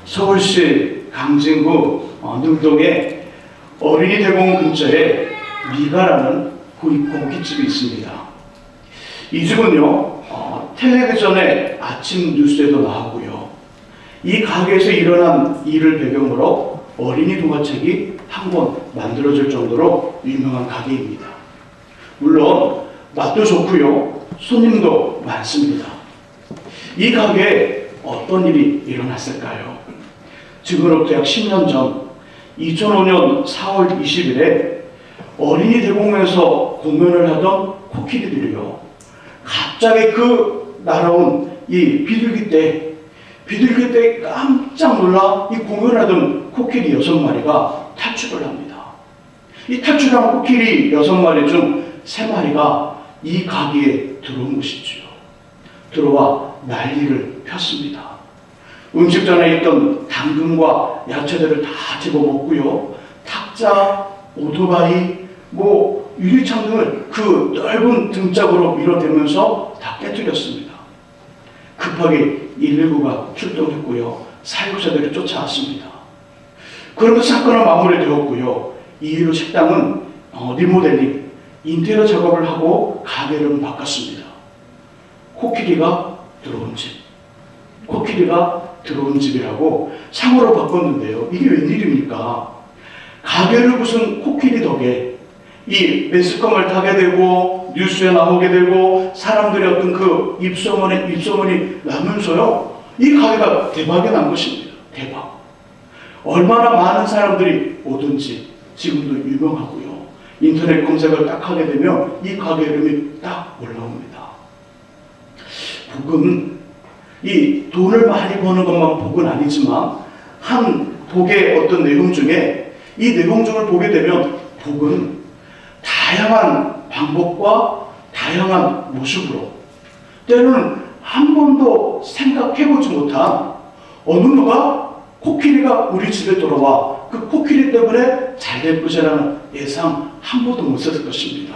서울시 강진구 능동에 어린이 대공원 근처에 미가라는 고깃집이 있습니다. 이 집은요, 텔레비전의 아침 뉴스에도 나오고요. 이 가게에서 일어난 일을 배경으로 어린이 동화책이 한 권 만들어질 정도로 유명한 가게입니다. 물론 맛도 좋고요, 손님도 많습니다. 이 가게에 어떤 일이 일어났을까요? 지금으로부터 약 10년 전 2005년 4월 20일에 어린이 대공원에서 공연을 하던 코끼리들이요, 갑자기 그 날아온 이 비둘기 때 깜짝 놀라 이 공연하던 코끼리 6마리가 탈출을 합니다. 이 탈출한 코끼리 6마리 중 3마리가 이 가게에 들어온 것이지요. 들어와 난리를 폈습니다. 음식전에 있던 당근과 야채들을 다 집어먹고요, 탁자, 오토바이, 유리창 등을 그 넓은 등짝으로 밀어대면서 다 깨뜨렸습니다. 급하게 119가 출동했고요, 사육사들이 쫓아왔습니다. 그런데 사건은 마무리되었고요. 이 이후로 식당은 리모델링, 인테리어 작업을 하고 가게를 바꿨습니다. 코끼리가 들어온 집이라고 상호로 바꿨는데요. 이게 웬일입니까? 가게를 부순 코끼리 덕에 이 매스컴을 타게 되고 뉴스에 나오게 되고 사람들의 어떤 그 입소문이 나면서요, 이 가게가 대박이 난 것입니다. 대박. 얼마나 많은 사람들이 오든지 지금도 유명하고요. 인터넷 검색을 딱 하게 되면 이 가게 이름이 딱 올라옵니다. 복은 이 돈을 많이 버는 것만 복은 아니지만 한 복의 어떤 내용 중에 이 내용 중을 보게 되면 복은 다양한 방법과 다양한 모습으로 때로는 한 번도 생각해보지 못한 어느 누가 코끼리가 우리 집에 들어와 그 코끼리 때문에 잘 될 것이라는 예상 한 번도 못 했을 것입니다.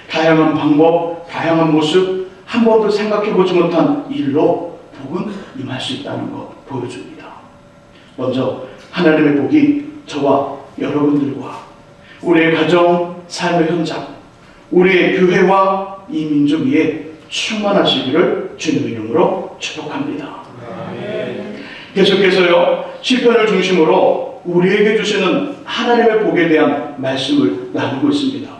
다양한 방법, 다양한 모습, 한 번도 생각해보지 못한 일로 복은 임할 수 있다는 것 보여줍니다. 먼저 하나님의 복이 저와 여러분들과 우리의 가정, 삶의 현장, 우리의 교회와 이 민족 위에 충만하시기를 주님의 이름으로 축복합니다. 계속해서요, 시편을 중심으로 우리에게 주시는 하나님의 복에 대한 말씀을 나누고 있습니다.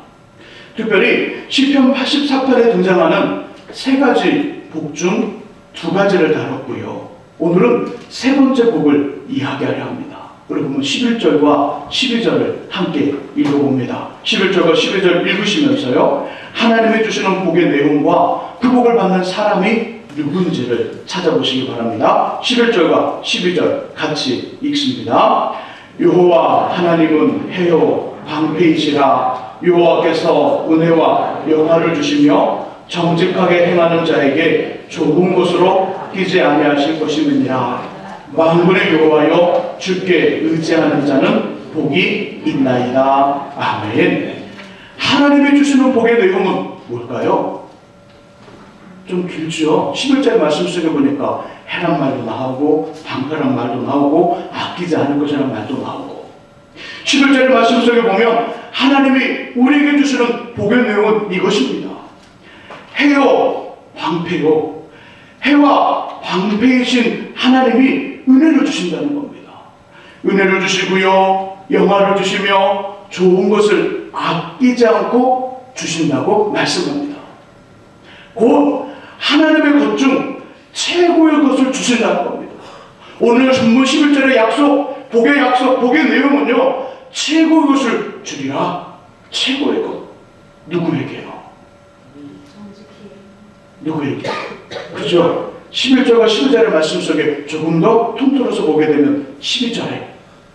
특별히 시편 84편에 등장하는 3가지 복 중 2가지를 다뤘고요. 오늘은 3번째 복을 이야기하려 합니다. 우리 보면 11절과 12절을 함께 읽어봅니다. 11절과 12절 읽으시면서요, 하나님이 주시는 복의 내용과 그 복을 받는 사람이 누군지를 찾아보시기 바랍니다. 11절과 12절 같이 읽습니다. 여호와 하나님은 해요 방패이시라. 여호와께서 은혜와 영화를 주시며 정직하게 행하는 자에게 좋은 것으로 끼지 아니하실 것임이니라. 만군의 여호와여, 주께 의지하는 자는 복이 있나이다. 아멘. 하나님이 주시는 복의 내용은 뭘까요? 좀 길죠? 11절 말씀 속에 보니까 해란 말도 나오고 방패란 말도 나오고 아끼지 않을 것이라는 말도 나오고, 11절 말씀 속에 보면 하나님이 우리에게 주시는 복의 내용은 이것입니다. 해요 방패요. 해와 방패이신 하나님이 은혜를 주신다는 겁니다. 은혜를 주시고요, 영화를 주시며 좋은 것을 아끼지 않고 주신다고 말씀합니다. 곧 하나님의 것 중 최고의 것을 주신다는 겁니다. 오늘 전문 11절의 약속, 복의 내용은요, 최고의 것을 주리라. 최고의 것. 누구에게요? 누구에게? 그죠? 11절과 12절의 말씀 속에 조금 더 통틀어서 보게 되면 12절에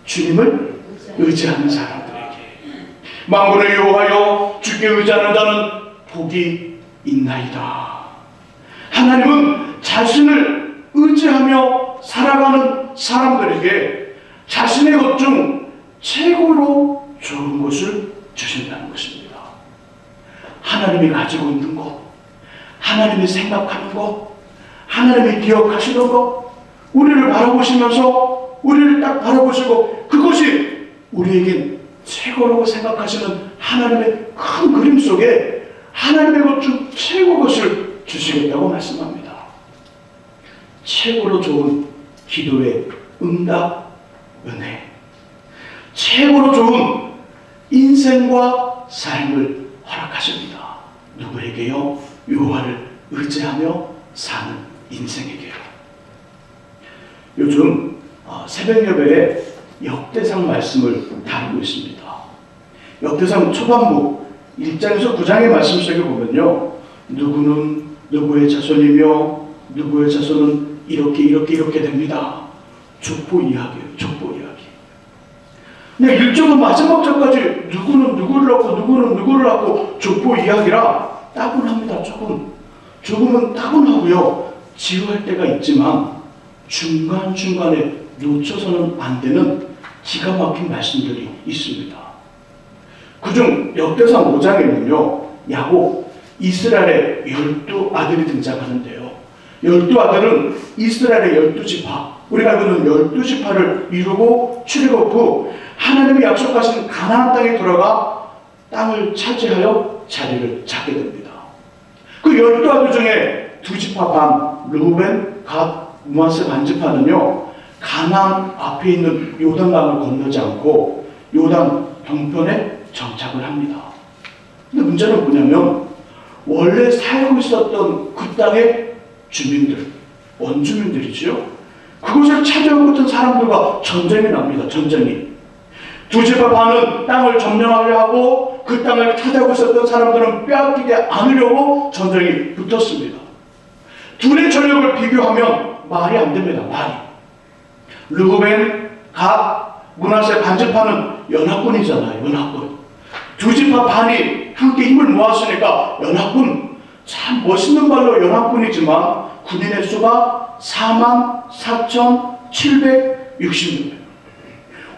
주님을 의지하는 사람들에게, 만군의 여호와여, 주께 의지하는 자는 복이 있나이다. 하나님은 자신을 의지하며 살아가는 사람들에게 자신의 것 중 최고로 좋은 것을 주신다는 것입니다. 하나님이 가지고 있는 것, 하나님이 생각하는 것, 하나님이 기억하시는 것, 우리를 바라보시면서 우리를 딱 바라보시고 그것이 우리에겐 최고라고 생각하시는 하나님의 큰 그림 속에 하나님의 것 중 최고 것을 주시겠다고 말씀합니다. 최고로 좋은 기도의 응답, 은혜, 최고로 좋은 인생과 삶을 허락하십니다. 누구에게요? 여호와를 의지하며 사는 인생에게요. 요즘 새벽 예배에 역대상 말씀을 다루고 있습니다. 역대상 초반부 1장에서 9장의 말씀 속에 보면요, 누구는 누구의 자손이며 누구의 자손은 이렇게 됩니다. 족보 이야기예요. 족보 이야기. 근데 1절은 마지막 절까지 누구는 누구를 낳고 누구는 누구를 낳고 족보 이야기라 따분합니다. 조금은 따분하고요, 지루할 때가 있지만 중간중간에 놓쳐서는 안 되는 기가 막힌 말씀들이 있습니다. 그중 역대상 5장에는요, 야곱, 이스라엘의 12아들이 등장하는데요. 12아들은 이스라엘의 12지파, 우리가 알고 있는 12지파를 이루고 출애굽 후 하나님이 약속하신 가나안 땅에 들어가 땅을 차지하여 자리를 잡게 됩니다. 그 12아들 중에 2지파 반, 르우벤, 갓, 므낫세 반지파는요, 가나안 앞에 있는 요단강을 건너지 않고 요단 동편에 정착을 합니다. 근데 문제는 뭐냐면 원래 살고 있었던 그 땅의 주민들, 원주민들이지요. 그곳을 찾아오던 사람들과 전쟁이 납니다. 전쟁이. 2지파 반은 땅을 점령하려 하고 그 땅을 찾아오고 있었던 사람들은 빼앗기지 않으려고 전쟁이 붙었습니다. 둘의 전력을 비교하면 말이 안 됩니다. 말이. 르우벤, 갓, 므낫세 반지파는 연합군이잖아요. 연합군. 2지파 반이 함께 힘을 모았으니까 연합군, 참 멋있는 말로 연합군이지만 군인의 수가 44,760명.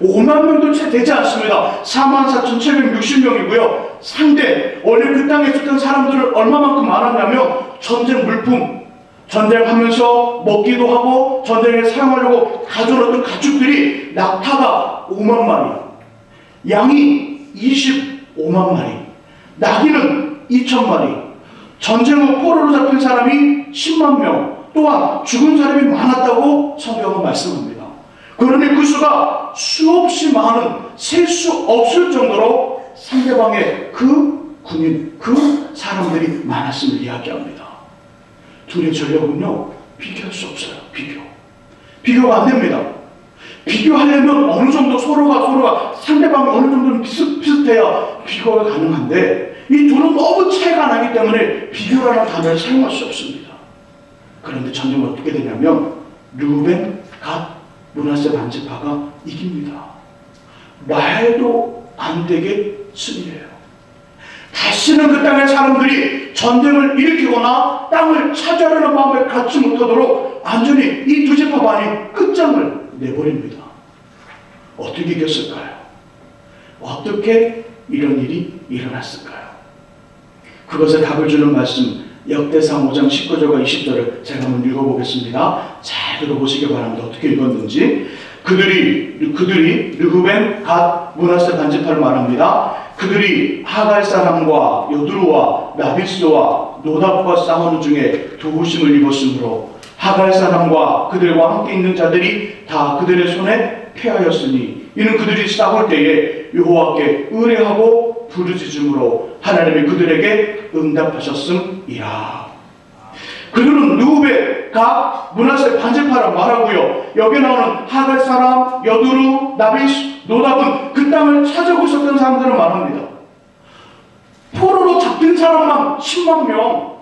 5만 명도 채 되지 않습니다. 44,760명이고요. 상대, 원래 그 땅에 있었던 사람들은 얼마만큼 많았냐면 전쟁 물품, 전쟁하면서 먹기도 하고 전쟁에 사용하려고 가져왔던 가축들이 낙타가 5만 마리, 양이 25만 마리, 나귀는 2천 마리, 전쟁 후 포로로 잡힌 사람이 10만 명, 또한 죽은 사람이 많았다고 성경은 말씀합니다. 그러니 그 수가 수없이 많은, 셀 수 없을 정도로 상대방의 그 군인, 그 사람들이 많았음을 이야기합니다. 둘의 전력은요, 비교할 수 없어요. 비교가 안 됩니다. 비교하려면 어느 정도 서로가 상대방이 어느 정도는 비슷해야 비교가 가능한데 이 둘은 너무 차이가 나기 때문에 비교라는 단어를 사용할 수 없습니다. 그런데 전쟁은 어떻게 되냐면 르우벤, 갓, 므낫세 반지파가 이깁니다. 말도 안 되게 승리해요. 다시는 그 땅의 사람들이 전쟁을 일으키거나 땅을 차지하려는 마음을 갖지 못하도록 완전히 이 2지파 반이 끝장을 내버립니다. 어떻게 이겼을까요? 어떻게 이런 일이 일어났을까요? 그것에 답을 주는 말씀, 역대상 5장 19절과 20절을 제가 한번 읽어보겠습니다. 잘 들어보시기 바랍니다. 어떻게 읽었는지. 그들이 르우벤, 갓, 므낫세 반지파를 말합니다. 그들이 하갈 사람과 여두루와 나비스와 노답과 싸우는 중에 도우심을 입었으므로 하갈 사람과 그들과 함께 있는 자들이 다 그들의 손에 패하였으니 이는 그들이 싸울 때에 여호와께 의뢰하고 부르짖음으로 하나님이 그들에게 응답하셨음이라. 그들은 르우벤, 갓, 므낫세 반지파라 말하고요. 여기 나오는 하갈 사람, 여두루, 나비스, 노답은 그 땅을 찾아오고 있었던 사람들을 말합니다. 포로로 잡힌 사람만 10만 명,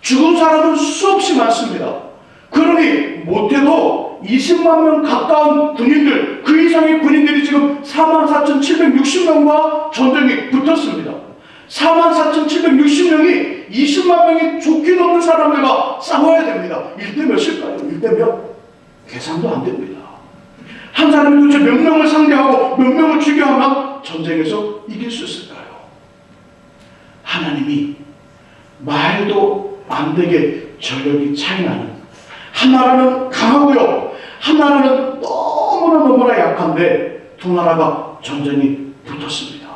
죽은 사람은 수없이 많습니다. 그러니 못해도 20만 명 가까운 군인들, 그 이상의 군인들이 지금 44,760명과 전쟁이 붙었습니다. 44,760명이 20만 명이 좋게 넘는 사람들과 싸워야 됩니다. 1대 몇일까요? 1대 몇? 계산도 안 됩니다. 한 사람이 도대체 몇 명을 상대하고 몇 명을 죽여야만 전쟁에서 이길 수 있을까요? 하나님이 말도 안 되게 전력이 차이나는, 하나라는 강하고요, 한 나라는 너무나 약한데 두 나라가 전쟁이 붙었습니다.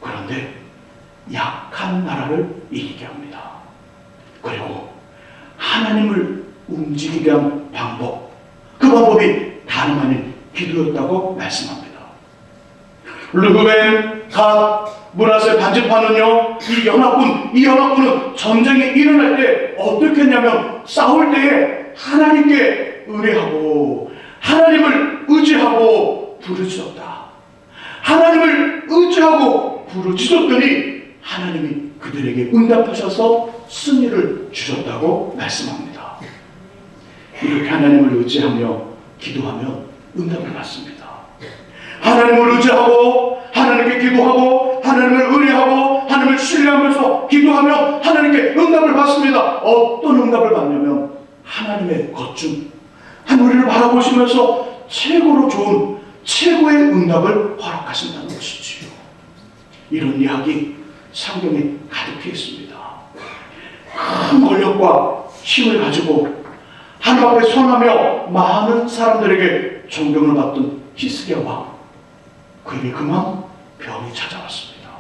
그런데 약한 나라를 이기게 합니다. 그리고 하나님을 움직이게 한 방법, 그 방법이 다름 아닌 기도였다고 말씀합니다. 르브벤, 갓, 므낫세 반지파는요, 이 연합군은 전쟁이 일어날 때 어떻게 했냐면 싸울 때에 하나님께 의뢰하고 하나님을 의지하고 부르짖었다. 하나님을 의지하고 부르짖었더니 하나님이 그들에게 응답하셔서 승리를 주셨다고 말씀합니다. 이렇게 하나님을 의지하며 기도하면 응답을 받습니다. 하나님을 의지하고 하나님께 기도하고 하나님을 의뢰하고 하나님을 신뢰하면서 기도하면 하나님께 응답을 받습니다. 어떤 응답을 받냐면 하나님의 거중, 하늘을 바라보시면서 최고로 좋은 최고의 응답을 허락하신다는 것이지요. 이런 이야기 성경에 가득해 있습니다. 큰 권력과 힘을 가지고 하나님 앞에 선하며 많은 사람들에게 존경을 받던 히스기야 왕, 그에게 그만 병이 찾아왔습니다.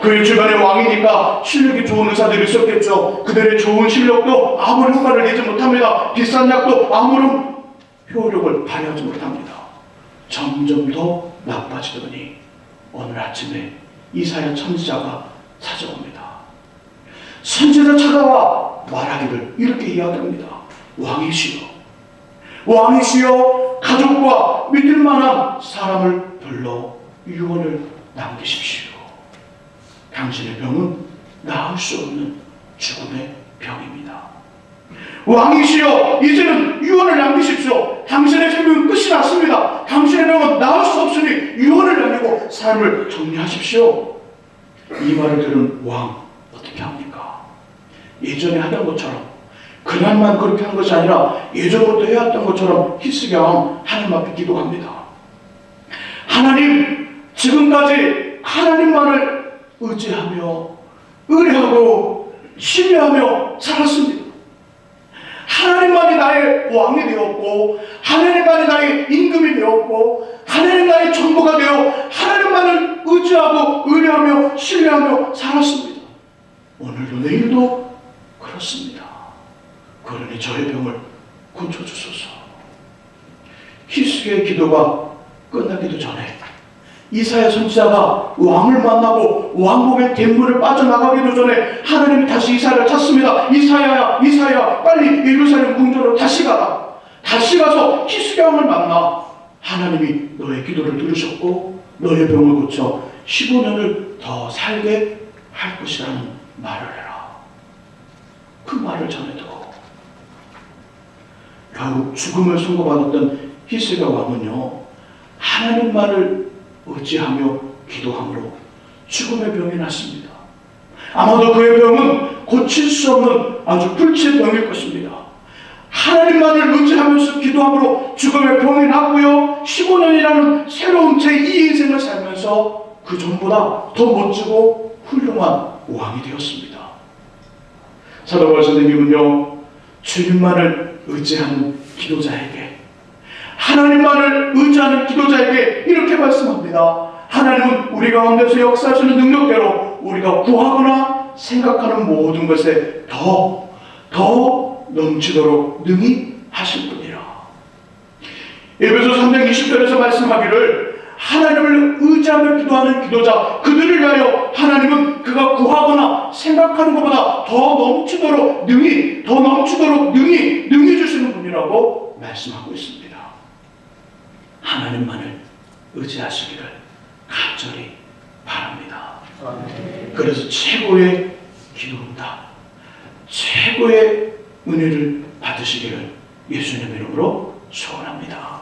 그의 주변에 왕이니까 실력이 좋은 의사들이 있었겠죠. 그들의 좋은 실력도 아무런 효과를 내지 못합니다. 비싼 약도 아무런 효력을 발휘하지 못합니다. 점점 더 나빠지더니 어느 아침에 이사야 선지자가 찾아옵니다. 선지자 찾아와 말하기를 이렇게 이야기합니다. 왕이시여 가족과 믿을 만한 사람을 불러 유언을 남기십시오. 당신의 병은 나을 수 없는 죽음의 병입니다. 왕이시여 이제는 유언을 남기십시오. 당신의 생명은 끝이 났습니다. 당신의 병은 나을 수 없으니 유언을 남기고 삶을 정리하십시오. 이 말을 들은 왕 어떻게 합니까? 예전에 하던 것처럼, 그날만 그렇게 한 것이 아니라 예전부터 해왔던 것처럼 히스기야 왕 하나님 앞에 기도합니다. 하나님, 지금까지 하나님만을 의지하며 의뢰하고 신뢰하며 살았습니다. 하나님만이 나의 왕이 되었고 하나님만이 나의 임금이 되었고 하나님 나의 전부가 되어 하나님만을 의지하고 의뢰하며 신뢰하며 살았습니다. 오늘도 내일도 그렇습니다. 그러니 저의 병을 고쳐주소서. 히스기야의 기도가 끝나기도 전에 이사야 선지자가 왕을 만나고 왕궁의 대문을 빠져나가기도 전에 하나님이 다시 이사야를 찾습니다. 이사야 빨리 예루살렘 궁전으로 다시 가라. 다시 가서 히스기야 왕을 만나. 하나님이 너의 기도를 들으셨고 너의 병을 고쳐 15년을 더 살게 할 것이라는 말을 해라. 그 말을 전해두고 결국 죽음을 선고받았던 히스기야 왕은요, 하나님만을 의지하며 기도함으로 죽음의 병이 났습니다. 아마도 그의 병은 고칠 수 없는 아주 불치의 병일 것입니다. 하나님만을 의지하면서 기도함으로 죽음의 병이 났고요, 15년이라는 새로운 제2의 인생을 살면서 그 전보다 더 멋지고 훌륭한 왕이 되었습니다. 사도바울 선생님은요, 주님만을 의지하는 기도자에게, 하나님만을 의지하는 기도자에게 이렇게 말씀합니다. 하나님은 우리 가운데서 역사하시는 능력대로 우리가 구하거나 생각하는 모든 것에 더 넘치도록 능히 하실 분이라. 에베소 3장 20절에서 말씀하기를 하나님을 의지하며 기도하는 기도자 그들을 위하여 하나님은 그가 구하거나 생각하는 것보다 더 넘치도록 능히 주시는 분이라고 말씀하고 있습니다. 하나님만을 의지하시기를 간절히 바랍니다. 그래서 최고의 기도응답, 최고의 은혜를 받으시기를 예수님 이름으로 소원합니다.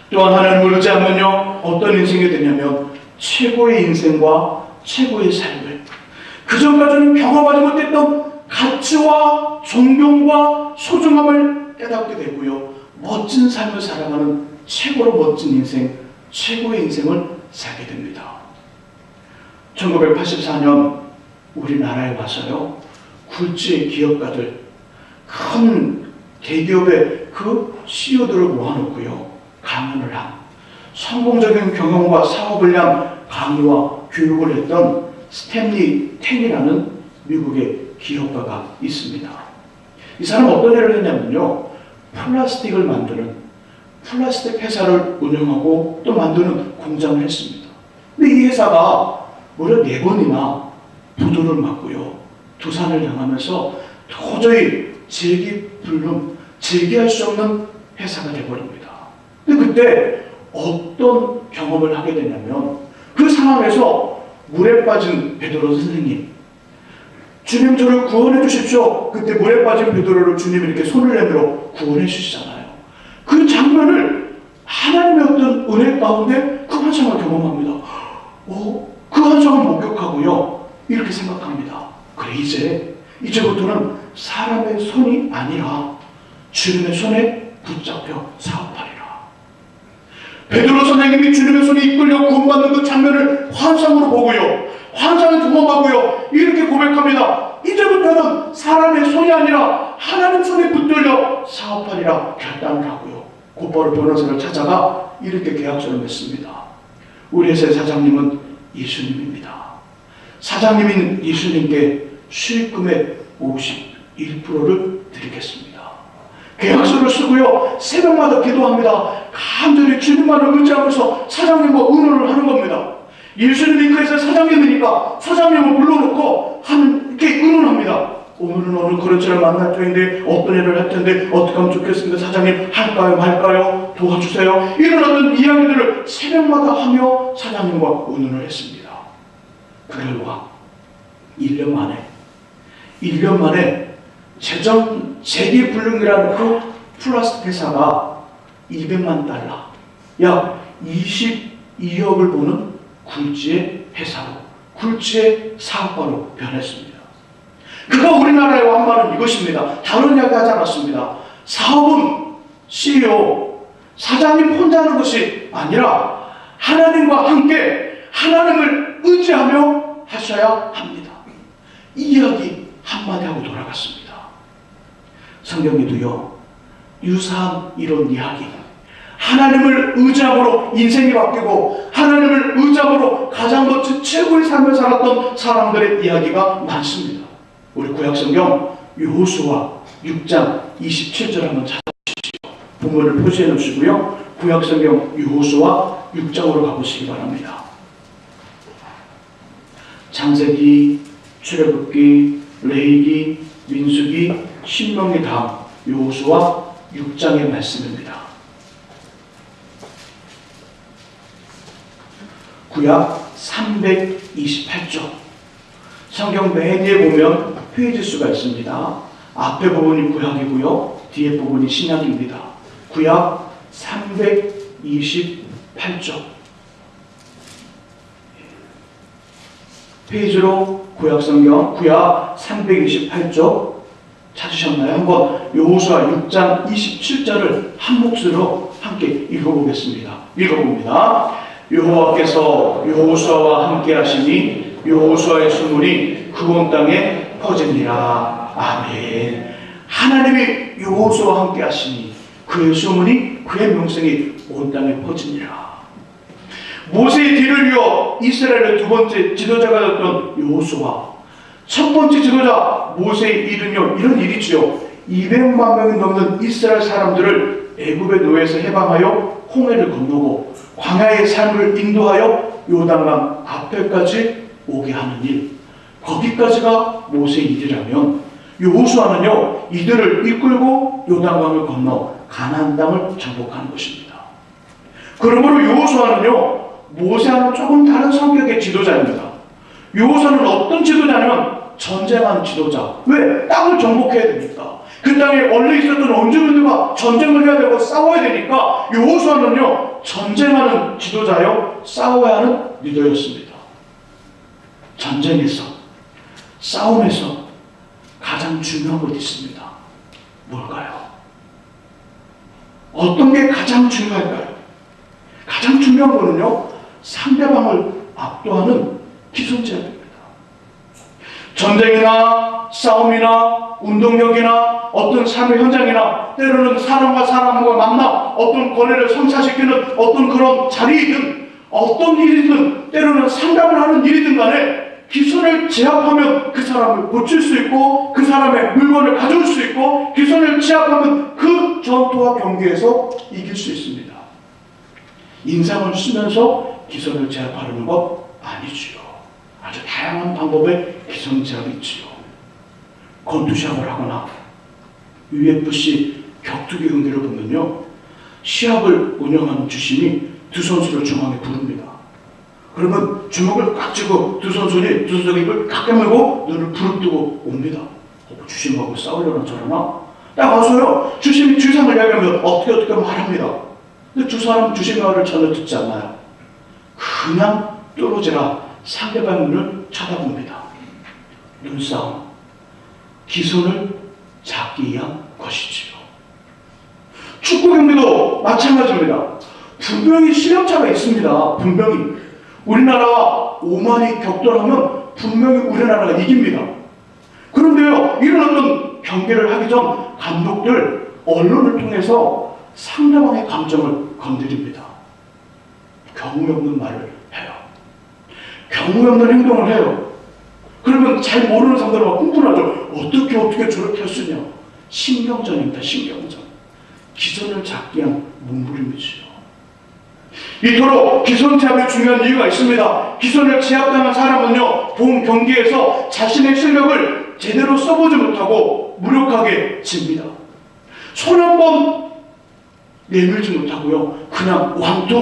또한 하나님을 의지하면요, 어떤 인생이 되냐면 최고의 인생과 최고의 삶을, 그전까지는 경험하지 못했던 가치와 존경과 소중함을 깨닫게 되고요, 멋진 삶을 살아가는 최고로 멋진 인생, 최고의 인생을 살게 됩니다. 1984년 우리나라에 와서요, 굴지의 기업가들, 큰 대기업의 그 CEO들을 모아놓고요, 강연을 한, 성공적인 경영과 사업을 위한 강의와 교육을 했던 스탠리 텐이라는 미국의 기업가가 있습니다. 이 사람은 어떤 일을 했냐면요, 플라스틱을 만드는 플라스틱 회사를 운영하고 또 만드는 공장을 했습니다. 근데 이 회사가 무려 4번이나 부도를 맞고요, 도산을 당하면서 도저히 재기할 수 없는 회사가 되어버립니다. 근데 그때 어떤 경험을 하게 되냐면, 그 상황에서 물에 빠진 베드로 선생님, 주님 저를 구원해 주십시오. 그때 물에 빠진 베드로를 주님이 이렇게 손을 내밀어 구원해 주시잖아요. 그 장면을 하나님의 어떤 은혜 가운데 그 환상을 경험합니다. 그 환상을 목격하고요, 이렇게 생각합니다. 그래, 이제부터는 사람의 손이 아니라 주님의 손에 붙잡혀 사업하리라. 베드로 선생님이 주님의 손에 이끌려 구원받는 그 장면을 환상으로 보고요, 환상을 경험하고요, 이렇게 고백합니다. 이제부터는 사람의 손이 아니라 하나님 손에 붙들려 사업하리라 결단을 하고요, 곧바로 변호사를 찾아가 이렇게 계약서를 맺습니다. 우리 회사의 사장님은 예수님입니다. 사장님인 예수님께 수익금의 51%를 드리겠습니다. 계약서를 쓰고요, 새벽마다 기도합니다. 간절히 주님만을 의지하면서 사장님과 의논을 하는 겁니다. 예수님이 그 회사 사장님이니까 사장님을 불러놓고 이렇게 의논합니다. 오늘은 거래처를 만날 때인데 어떤 일을 할 텐데 어떻게 하면 좋겠습니다. 사장님, 할까요 말까요? 도와주세요. 이런 어떤 이야기들을 새벽마다 하며 사장님과 의논을 했습니다. 그 결과 1년 만에 재기불능이라는 그 플라스틱 회사가 200만 달러, 약 22억을 보는 굴지의 회사로, 굴지의 사업가로 변했습니다. 그가 우리나라에 한 말은 이것입니다. 다른 이야기 하지 않았습니다. 사업은 CEO, 사장님 혼자 하는 것이 아니라 하나님과 함께 하나님을 의지하며 하셔야 합니다. 이 이야기 한마디 하고 돌아갔습니다. 성경에도요, 유사한 이런 이야기, 하나님을 의지함으로 인생이 바뀌고 하나님을 의지함으로 가장 멋진 최고의 삶을 살았던 사람들의 이야기가 많습니다. 우리 구약성경 여호수아 6장 27절 한번 찾아보십시오. 본문을 표시해 놓으시고요, 구약성경 여호수아 6장으로 가보시기 바랍니다. 창세기, 출애굽기, 레위기, 민수기, 신명기 다음 여호수아 6장의 말씀입니다. 구약 328쪽. 성경 맨 위에 보면 페이지 수가 있습니다. 앞에 부분이 구약이고요, 뒤에 부분이 신약입니다. 구약 328쪽. 페이지로 구약성경 구약 328쪽 찾으셨나요? 한번 여호수아 6장 27절을 한 목소리로 함께 읽어보겠습니다. 읽어봅니다. 여호와께서 여호수아와 함께 하시니 여호수아의 소문이 그 온 땅에 퍼집니다. 아멘. 하나님이 여호수아와 함께 하시니 그의 소문이, 그의 명성이 온 땅에 퍼지니라. 모세의 뒤를 이어 이스라엘의 두 번째 지도자가 되었던 여호수아, 첫 번째 지도자 모세의 이름이요, 이런 일이지요. 200만 명이 넘는 이스라엘 사람들을 애굽의 노예에서 해방하여 홍해를 건너고 광야의 삶을 인도하여 요단강 앞에까지 오게 하는 일, 거기까지가 모세의 일이라면 여호수아는요, 이들을 이끌고 요단강을 건너 가나안 땅을 정복하는 것입니다. 그러므로 여호수아는요, 모세와는 조금 다른 성격의 지도자입니다. 여호수아는 어떤 지도자냐면 전쟁하는 지도자. 왜? 땅을 정복해야 되니까. 그 땅에 원래 있었던 원주민들과 전쟁을 해야 되고 싸워야 되니까 여호수아는요, 전쟁하는 지도자요, 싸워야 하는 리더였습니다. 전쟁에서, 싸움에서 가장 중요한 것이 있습니다. 뭘까요? 어떤 게 가장 중요할까요? 가장 중요한 거는요, 상대방을 압도하는 기선제압입니다. 전쟁이나 싸움이나 운동력이나 어떤 삶의 현장이나 때로는 사람과 사람과 만나 어떤 권해를 성사시키는 어떤 그런 자리이든 어떤 일이든 때로는 상담을 하는 일이든 간에 기선을 제압하면 그 사람을 고칠 수 있고 그 사람의 물건을 가져올 수 있고 기선을 제압하면 그 전투와 경기에서 이길 수 있습니다. 인상을 쓰면서 기선을 제압하려는 것 아니지요. 아주 다양한 방법의 기선 제압이 있지요. 건투시합을 하거나 UFC 격투기 경기를 보면요, 시합을 운영하는 주심이 두 선수를 중앙에 부릅니다. 그러면 주먹을 꽉 쥐고 두 선수는 두 선수 입을 꽉 깨물고 눈을 부릅뜨고 옵니다. 주심하고 싸우려나 저러나? 딱 와서요, 주심이 주상을 이야기하면 어떻게 말합니다. 근데 두 사람 주심의 말을 전혀 듣지 않나요? 그냥 뚫어지라 상대방의 눈을 쳐다봅니다. 눈싸움, 기선을 잡기 위한 것이지요. 축구 경기도 마찬가지입니다. 분명히 실력차가 있습니다. 분명히 우리나라와 오만이 격돌하면 분명히 우리나라가 이깁니다. 그런데요, 이런 어떤 경기를 하기 전 감독들 언론을 통해서 상대방의 감정을 건드립니다. 경우 없는 말을 해요. 경우 없는 행동을 해요. 그러면 잘 모르는 상대방은 흥분하죠. 어떻게 저렇게 할 수 있냐. 신경전입니다. 신경전. 기선을 잡기 위한 몸부림이지요. 이토록 기선 제압이 중요한 이유가 있습니다. 기선을 제압당한 사람은요, 본 경기에서 자신의 실력을 제대로 써보지 못하고 무력하게 집니다. 손 한 번 내밀지 못하고요, 그냥 왕투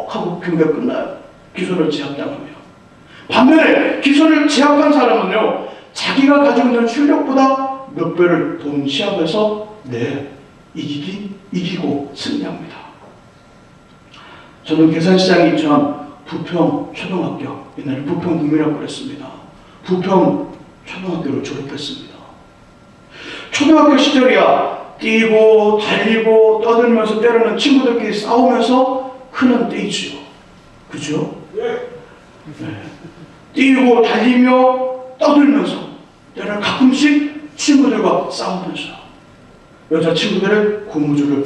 하고 경기가 끝나요. 기선을 제압당하면. 반면에 기선을 제압한 사람은요, 자기가 가지고 있는 실력보다 몇 배를 본 시합에서 이기고 승리합니다. 저는 계산시장에 있던 부평 초등학교, 옛날에 부평 국민학교를 했습니다. 부평 초등학교를 졸업했습니다. 초등학교 시절이야 뛰고 달리고 떠들면서 때로는 친구들끼리 싸우면서 크는 때이지요. 그죠? 네. 뛰고 달리며 떠들면서 때로는 가끔씩 친구들과 싸우면서 여자친구들의 고무줄을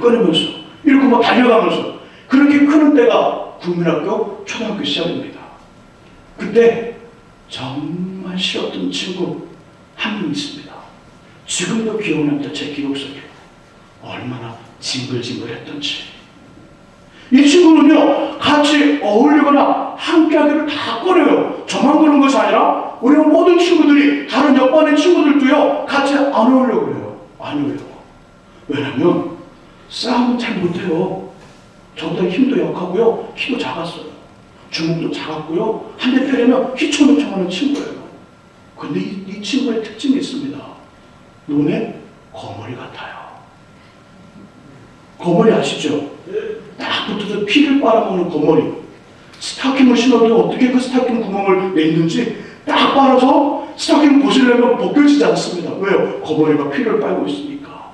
끊으면서 이렇게 막 달려가면서 그렇게 크는 때가 국민학교 초등학교 시절입니다. 그때 정말 싫었던 친구 한 명 있습니다. 지금도 기억납니다. 제 기억 속에 얼마나 징글징글했던지. 이 친구는요, 같이 어울리거나 함께하기를 다 꺼려요. 저만 그런 것이 아니라 우리 모든 친구들이, 다른 옆반의 친구들도요, 같이 안 어울려고 그래요. 안 어울려고. 왜냐면 싸움은 잘 못해요. 저보다 힘도 약하고요, 키도 작았어요. 주먹도 작았고요, 한 대 때리면 휘청휘청하는 친구예요. 근데 이 친구의 특징이 있습니다. 눈에 거머리 같아요. 거머리 아시죠? 딱 붙어서 피를 빨아먹는 거머리. 스타킹을 신어도 어떻게 그 스타킹 구멍을 냈는지 딱 빨아서 스타킹 보시려면 벗겨지지 않습니다. 왜요? 거머리가 피를 빨고 있으니까.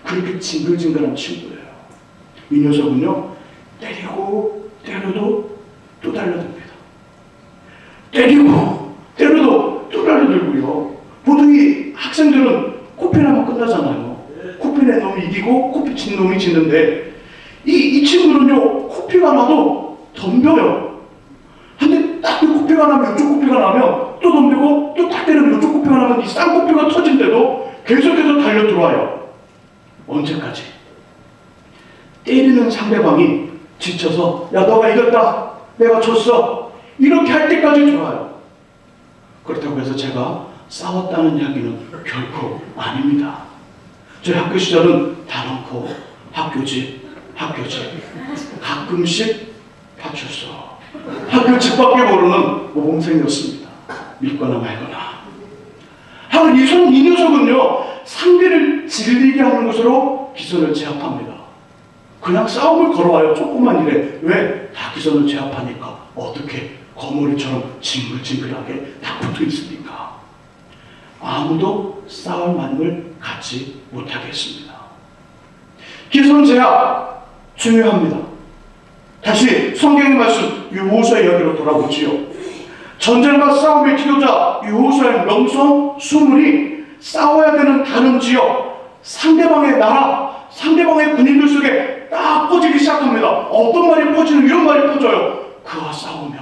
그렇게 징글징글한 친구예요. 이 녀석은요, 때리고 때려도 또 달려듭니다. 때리고 때려도 또 달려들고요. 보통 이 학생들은 코피 나면 끝나잖아요. 코피 낸 놈이 이기고 코피 친 놈이 지는데 이 친구는요, 코피가 나도 덤벼요. 근데 딱 그 코피가 나면, 이쪽 코피가 나면 또 덤비고 또 딱 때리면 이쪽 코피가 나면 이 쌍코피가 터진데도 계속해서 달려 들어와요. 언제까지? 때리는 상대방이 지쳐서 야, 너가 이겼다, 내가 졌어, 이렇게 할 때까지 좋아요. 그렇다고 해서 제가 싸웠다는 이야기는 결코 아닙니다. 저희 학교 시절은 단언코 학교지 가끔씩 다쳤어. 학교 집밖에 모르는 모범생이었습니다. 믿거나 말거나. 하는 이 녀석은요, 상대를 질리게 하는 것으로 기선을 제압합니다. 그냥 싸움을 걸어와요. 조금만 일해. 왜? 다 기선을 제압하니까. 어떻게 거머리처럼 징글징글하게 다 붙어 있으니까. 아무도 싸울 마음을 갖지 못하게 했습니다. 기선 제압 중요합니다. 다시 성경의 말씀, 여호수아 이야기로 돌아보지요. 전쟁과 싸움의 지도자 여호수아의 명성 수문이 싸워야 되는 다른 지역, 상대방의 나라, 상대방의 군인들 속에 딱 퍼지기 시작합니다. 어떤 말이 퍼지는, 이런 말이 퍼져요. 그와 싸우면,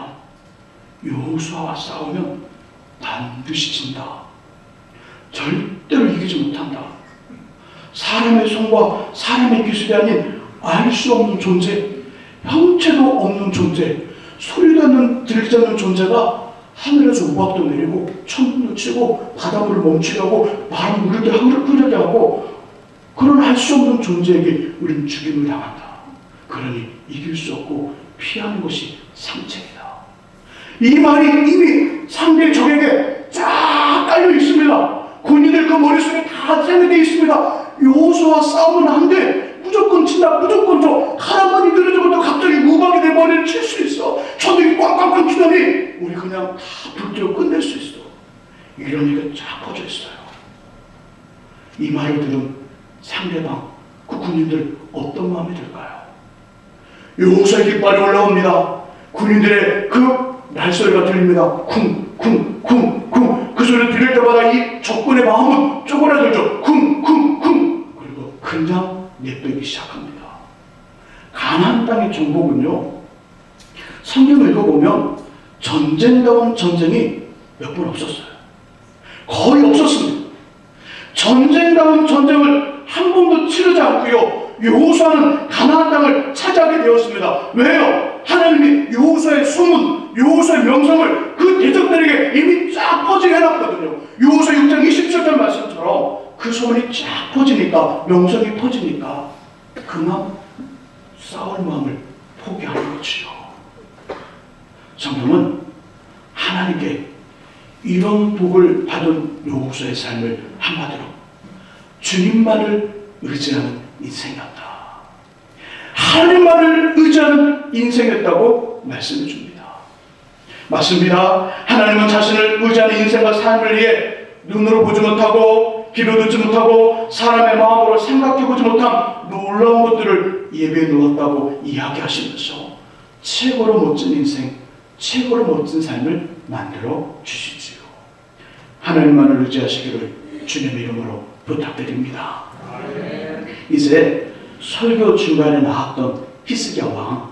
여호수아와 싸우면 반드시 진다. 절대로 이기지 못한다. 사람의 손과 사람의 기술이 아닌 알 수 없는 존재, 형체도 없는 존재, 소리도 들리지 않는 존재가 하늘에서 우박도 내리고 천둥도 치고 바닷물을 멈추려고 바람 물을 때 하늘을 흐르게 하고, 그런 알 수 없는 존재에게 우리는 죽임을 당한다. 그러니 이길 수 없고 피하는 것이 상책이다. 이 말이 이미 상대 적에게 쫙 깔려 있습니다. 군인들 그 머릿속에 다 세뇌되어 있습니다. 여호수아와 싸우면 안 돼. 무조건 친다. 무조건 줘. 가라만이 늘어져도 갑자기 우박이 내 머리를 칠 수 있어. 천둥이 꽝꽝꽝 치더니 우리 그냥 다 불태워 끝낼 수 있어. 이런 얘기가 쫙 퍼져 있어요. 이 말을 들은 상대방, 그 군인들 어떤 마음이 들까요? 여호수아의 깃발이 올라옵니다. 군인들의 그 말소리가 들립니다. 쿵쿵쿵쿵. 그 소리를 들을 때마다 이 적군의 마음은 쪼그라들죠. 쿵쿵쿵. 그리고 그냥 내빼기 시작합니다. 가나안 땅의 정복은요, 성경을 읽어보면 전쟁다운 전쟁이 몇 번 없었어요. 거의 없었습니다. 전쟁다운 전쟁을 한 번도 치르지 않고요, 여호수아는 가나안 땅을 차지하게 되었습니다. 왜요? 하나님이 여호수아의 소문, 여호수아의 명성을 그 대적들에게 이미 쫙 퍼지게 해놨거든요. 여호수아 6장 27절 말씀처럼 그 소문이 쫙 퍼지니까, 명성이 퍼지니까 그만 싸울 마음을 포기하는 거지요. 성경은 하나님께 이런 복을 받은 여호수아의 삶을 한마디로 주님만을 의지하는 인생이었다, 하나님만을 의지하는 인생이었다고 말씀해 줍니다. 맞습니다. 하나님은 자신을 의지하는 인생과 삶을 위해 눈으로 보지 못하고 귀로 듣지 못하고 사람의 마음으로 생각해 보지 못한 놀라운 것들을 예배해 놓았다고 이야기하시면서 최고로 멋진 인생, 최고로 멋진 삶을 만들어 주시지요. 하나님만을 의지하시기를 주님의 이름으로 부탁드립니다. 이제 설교 중간에 나왔던 히스기야 왕,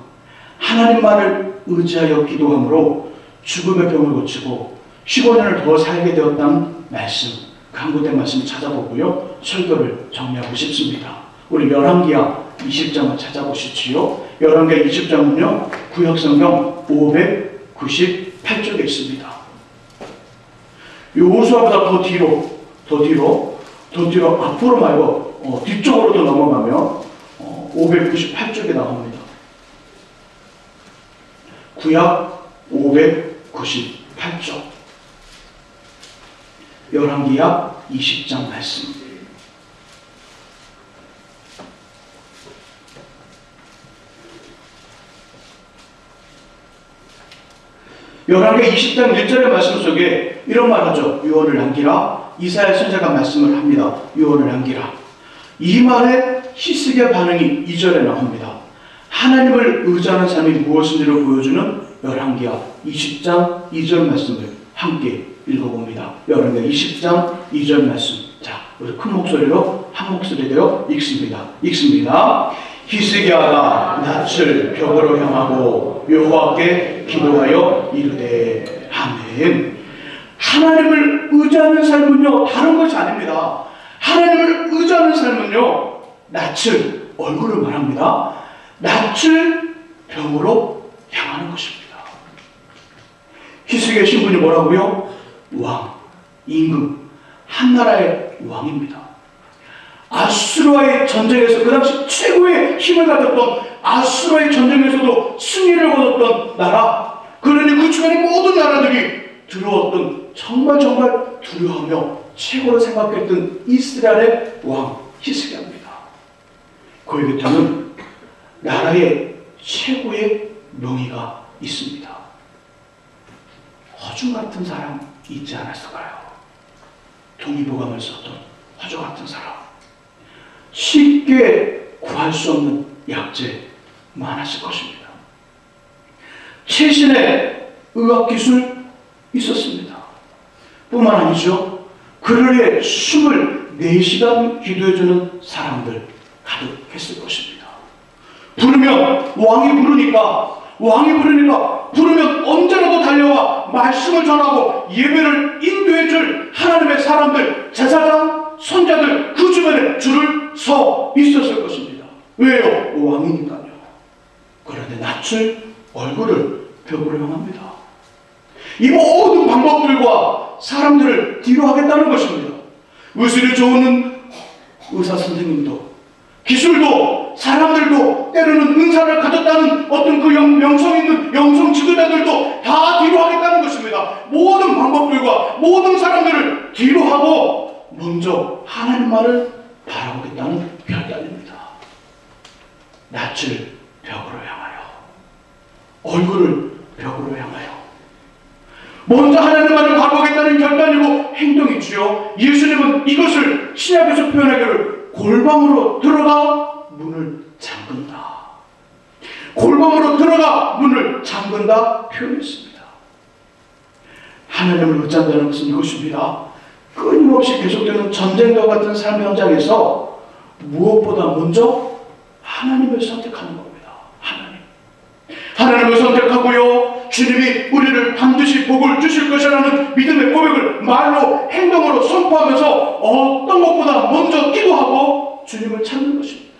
하나님만을 의지하여 기도함으로 죽음의 병을 고치고 15년을 더 살게 되었다는 말씀, 그 한 군데 말씀을 찾아보고요, 설교를 정리하고 싶습니다. 우리 열왕기하 20장을 찾아보시지요. 열왕기하 20장은요, 구약성경 598쪽에 있습니다. 여호수아보다 더 뒤로 앞으로 말고 뒤쪽으로 더 넘어가면 598쪽에 나옵니다. 구약 598쪽. 열왕기하 20장 말씀. 열왕기하 20장 1절의 말씀 속에 이런 말 하죠. 유언을 남기라. 이사야 선지자가 말씀을 합니다. 유언을 남기라. 이 말에 히스기야 반응이 2절에 나옵니다. 하나님을 의지하는 삶이 무엇인지를 보여주는 열왕기하 20장 2절 말씀을 함께 읽어봅니다. 열왕기하 20장 2절 말씀. 자, 우리 큰 목소리로 한 목소리 되어 읽습니다. 히스기야가 낯을 벽으로 향하고 여호와께 기도하여 이르되 아멘. 하나님을 의지하는 삶은요, 다른 것이 아닙니다. 하나님을 의지하는 삶은요, 낯을, 얼굴을 말합니다. 낯을 벽으로 향하는 것입니다. 히스기야 신분이 뭐라고요? 왕, 임금, 한 나라의 왕입니다. 아수르와의 전쟁에서 그 당시 최고의 힘을 가졌던, 아수르와의 전쟁에서도 승리를 거뒀던 나라, 그러니 그 주변의 모든 나라들이 두려웠던, 정말 두려워하며 최고로 생각했던 이스라엘의 왕 히스기야입니다. 그의 곁에는 나라의 최고의 명의가 있습니다. 허주 같은 사람 있지 않았을까요? 동의보감을 썼던 허주 같은 사람, 쉽게 구할 수 없는 약재 많았을 것입니다. 최신의 의학기술, 있었습니다. 뿐만 아니죠. 그러에 24시간 기도해주는 사람들 가득했을 것입니다. 부르면 왕이 부르니까 부르면 언제라도 달려와 말씀을 전하고 예배를 인도해 줄 하나님의 사람들, 제사장, 선자들 그 주변에 줄을 서 있었을 것입니다. 왜요? 왕이니까요. 그런데 낯을 얼굴을 벽으로 향합니다. 이 모든 방법들과 사람들을 뒤로 하겠다는 것입니다. 의술이 좋은 의사 선생님도, 기술도, 사람들도, 때로는 은사를 가졌다는 어떤 그 명성 있는 영성 지도자들도 다 뒤로 하겠다는 것입니다. 모든 방법들과 모든 사람들을 뒤로 하고 먼저 하나님만을 바라보겠다는 결단입니다. 낯을 벽으로 향하여, 얼굴을 벽으로 향하여 먼저 하나님만을 바라보겠다는 결단이고 행동이지요. 예수님은 이것을 신약에서 표현하기를 골방으로 들어가 문을 잠근다. 골방으로 들어가 문을 잠근다 표현했습니다. 하나님을 의지한다는 것은 이것입니다. 끊임없이 계속되는 전쟁과 같은 삶 현장에서 무엇보다 먼저 하나님을 선택하는 겁니다. 하나님을 선택하고요. 주님이 우리를 반드시 복을 주실 것이라는 믿음의 고백을 말로 행동으로 선포하면서 어떤 것보다 먼저 기도하고 주님을 찾는 것입니다.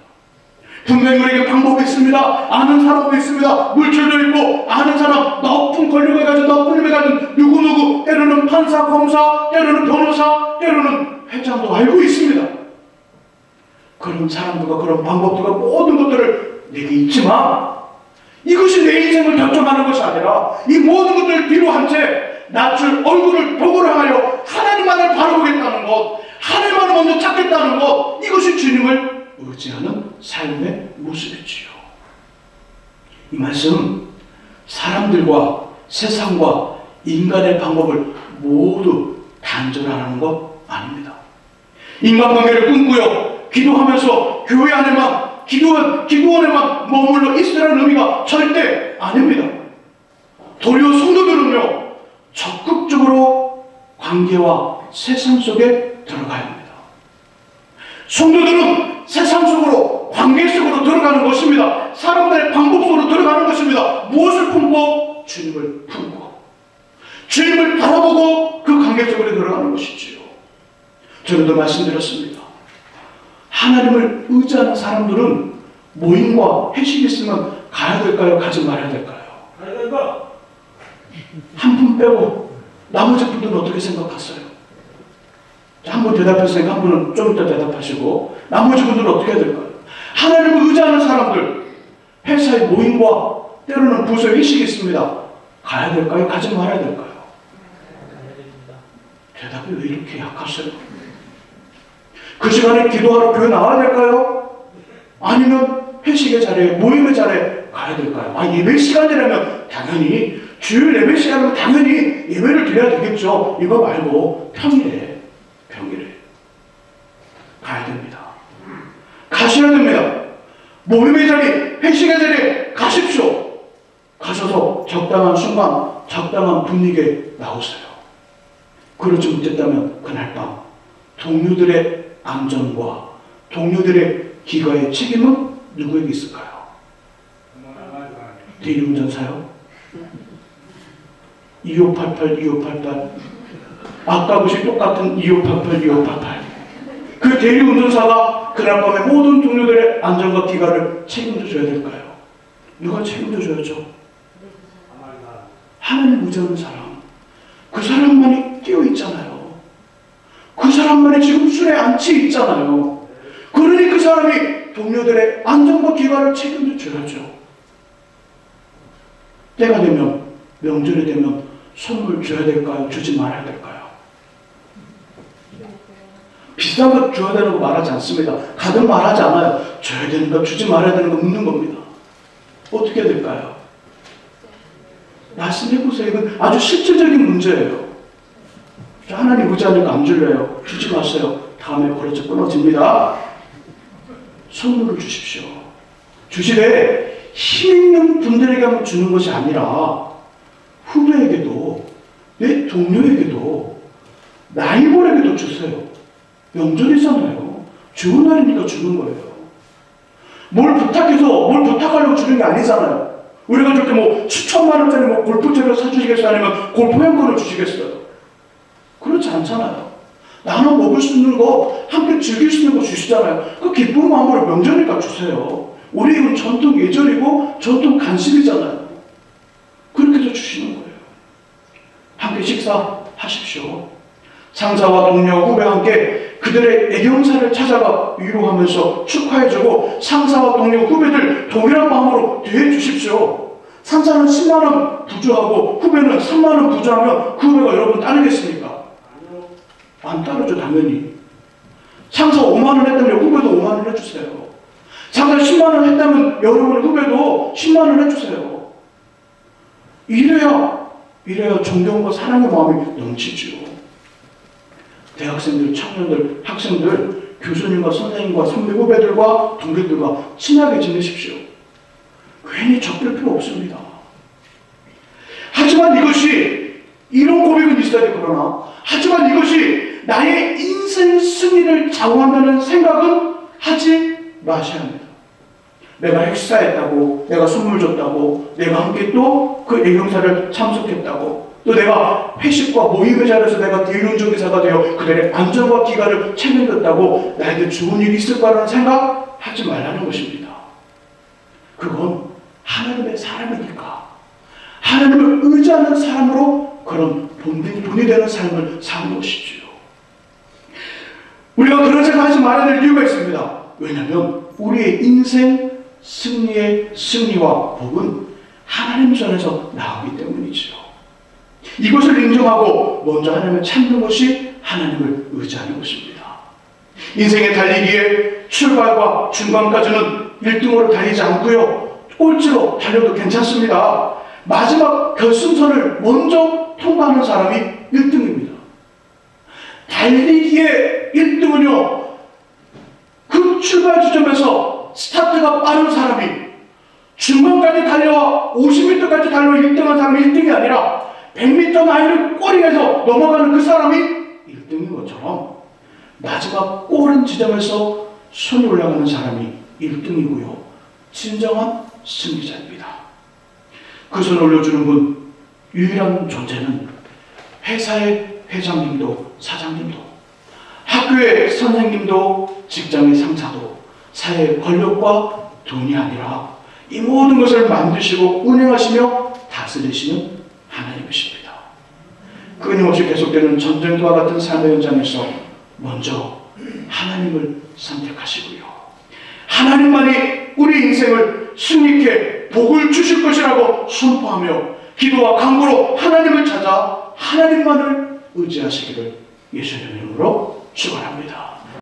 분명히 우리에게 방법이 있습니다. 아는 사람도 있습니다. 물질도 있고 아는 사람, 높은 권력을 가진 높은 힘을 가진 누구누구, 때로는 판사, 검사, 때로는 변호사, 때로는 회장도 알고 있습니다. 그런 사람들과 그런 방법들과 모든 것들을 내게 있지만 이것이 내 인생을 결정하는 것이 아니라 이 모든 것들을 뒤로 한 채 낯을 얼굴을 벽으로 향하여 하나님만을 바라보겠다는 것, 하나님만을 먼저 찾겠다는 것, 이것이 주님을 의지하는 삶의 모습이지요. 이 말씀 사람들과 세상과 인간의 방법을 모두 단절하는 것 아닙니다. 인간관계를 끊고요, 기도하면서 교회 안에만 기도원에만 머물러 있으라는 의미가 절대 아닙니다. 도리어 성도들은요, 적극적으로 관계와 세상 속에 들어가야 합니다. 성도들은 세상 속으로, 관계 속으로 들어가는 것입니다. 사람들의 방법 속으로 들어가는 것입니다. 무엇을 품고? 주님을 품고 주님을 바라보고 그 관계 속으로 들어가는 것이지요. 저는 말씀드렸습니다. 하나님을 의지하는 사람들은 모임과 회식이 있으면 가야 될까요? 가지 말아야 될까요? 한 분 빼고 나머지 분들은 어떻게 생각하세요? 한 분 대답했으니까 한 분은 좀 이따 대답하시고 나머지 분들은 어떻게 해야 될까요? 하나님을 의지하는 사람들, 회사의 모임과 때로는 부서에 회식이 있습니다. 가야 될까요? 가지 말아야 될까요? 대답이 왜 이렇게 약하세요? 그 시간에 기도하러 교회 나와야 될까요? 아니면 회식의 자리에, 모임의 자리에 가야 될까요? 예배 시간이라면 당연히, 주일 예배 시간이면 당연히 예배를 드려야 되겠죠. 이거 말고 평일에 가야 됩니다. 가셔야 됩니다. 모임의 자리, 회식의 자리에 가십시오. 가셔서 적당한 순간, 적당한 분위기에 나오세요. 그렇지 못했다면 그날 밤 동료들의 안전과 동료들의 기가의 책임은 누구에게 있을까요? 대리운전사요? 2588, 2588. 아까 것이 똑같은 2588, 2588. 그 대리운전사가 그날 밤에 모든 동료들의 안전과 기가를 책임져 줘야 될까요? 누가 책임져 줘야죠? 하나님 의지하는 사람. 그 사람만이 깨어있잖아요. 그 사람만이 지금 술에 앉혀 있잖아요. 그러니 그 사람이 동료들의 안전과 기가를 책임져 줘야죠. 때가 되면, 명절이 되면 선물 줘야 될까요? 주지 말아야 될까요? 비싼 거 줘야 되는 거 말하지 않습니다. 가끔 말하지 않아요. 줘야 되는 거, 주지 말아야 되는 거 묻는 겁니다. 어떻게 해야 될까요? 말씀해보세요. 이건 아주 실질적인 문제예요. 하나님 의지하니까 안 줄래요. 주지 마세요. 다음에 버릇이 끊어집니다. 선물을 주십시오. 주시되 힘 있는 분들에게만 주는 것이 아니라 후배에게도, 내 동료에게도 라이벌에게도 주세요. 명절이잖아요. 좋은 날이니까 주는 거예요. 뭘 부탁하려고 주는 게 아니잖아요. 우리가 저렇게 뭐 수천만 원짜리 뭐 골프채를 사주시겠어요? 아니면 골프연구를 주시겠어요? 그렇지 않잖아요. 나눠 먹을 수 있는 거, 함께 즐길 수 있는 거 주시잖아요. 그 기쁜 마음으로 명절이니까 주세요. 우리 이건 전통 예절이고 전통 간식이잖아요. 그렇게도 주시는 거예요. 함께 식사하십시오. 상사와 동료, 후배와 함께 그들의 애경사를 찾아가 위로하면서 축하해주고 상사와 동료, 후배들 동일한 마음으로 대해주십시오. 상사는 10만 원 부조하고 후배는 3만 원 부조하면 그 후배가 여러분 따르겠습니까? 안 따르죠, 당연히. 상사 5만 원 했다면 후배도 5만 원 해주세요. 상사 10만 원 했다면 여러분 후배도 10만 원 해주세요. 이래야 존경과 사랑의 마음이 넘치죠. 대학생들, 청년들, 학생들, 교수님과 선생님과 선배 후배들과 동료들과 친하게 지내십시오. 괜히 적을 필요 없습니다. 하지만 이것이 이런 고백은 있어야 돼. 그러나 하지만 이것이 나의 인생 승리를 좌우한다는 생각은 하지 마셔야 합니다. 내가 행사했다고, 내가 선물 줬다고, 내가 함께 또 그 애경사를 참석했다고, 또 내가 회식과 모임의 자리에서 내가 대리운전기사가 되어 그들의 안전과 기가를 책임졌다고 나에게 좋은 일이 있을 거라는 생각 하지 말라는 것입니다. 그건 하나님의 사람이니까 하나님을 의지하는 사람으로 그런 본이 되는 삶을 사는 것이지요. 우리가 그런 생각하지 말아야 될 이유가 있습니다. 왜냐하면 우리의 인생 승리의 승리와 복은 하나님 손에서 나오기 때문이죠. 이것을 인정하고 먼저 하나님을 찾는 것이 하나님을 의지하는 것입니다. 인생의 달리기에 출발과 중간까지는 1등으로 달리지 않고요, 꼴찌로 달려도 괜찮습니다. 마지막 결승선을 먼저 통과하는 사람이 1등입니다. 달리기의 1등은요, 그 출발 지점에서 스타트가 빠른 사람이 중간까지 달려와 50m까지 달려와 1등한 사람이 1등이 아니라 100m 라인을 꼬리에서 넘어가는 그 사람이 1등인 것처럼 마지막 꼬른 지점에서 손이 올라가는 사람이 1등이고요. 진정한 승리자입니다. 그 손을 올려주는 분, 유일한 존재는 회사의 회장님도 사장님도 학교의 선생님도 직장의 상사도 사회의 권력과 돈이 아니라 이 모든 것을 만드시고 운영하시며 다스리시는 하나님이십니다. 끊임없이 계속되는 전쟁과 같은 삶의 현장에서 먼저 하나님을 선택하시고요, 하나님만이 우리 인생을 승리케 복을 주실 것이라고 선포하며 기도와 간구로 하나님을 찾아 하나님만을 의지하시기를 예수님의 이름으로 축원합니다.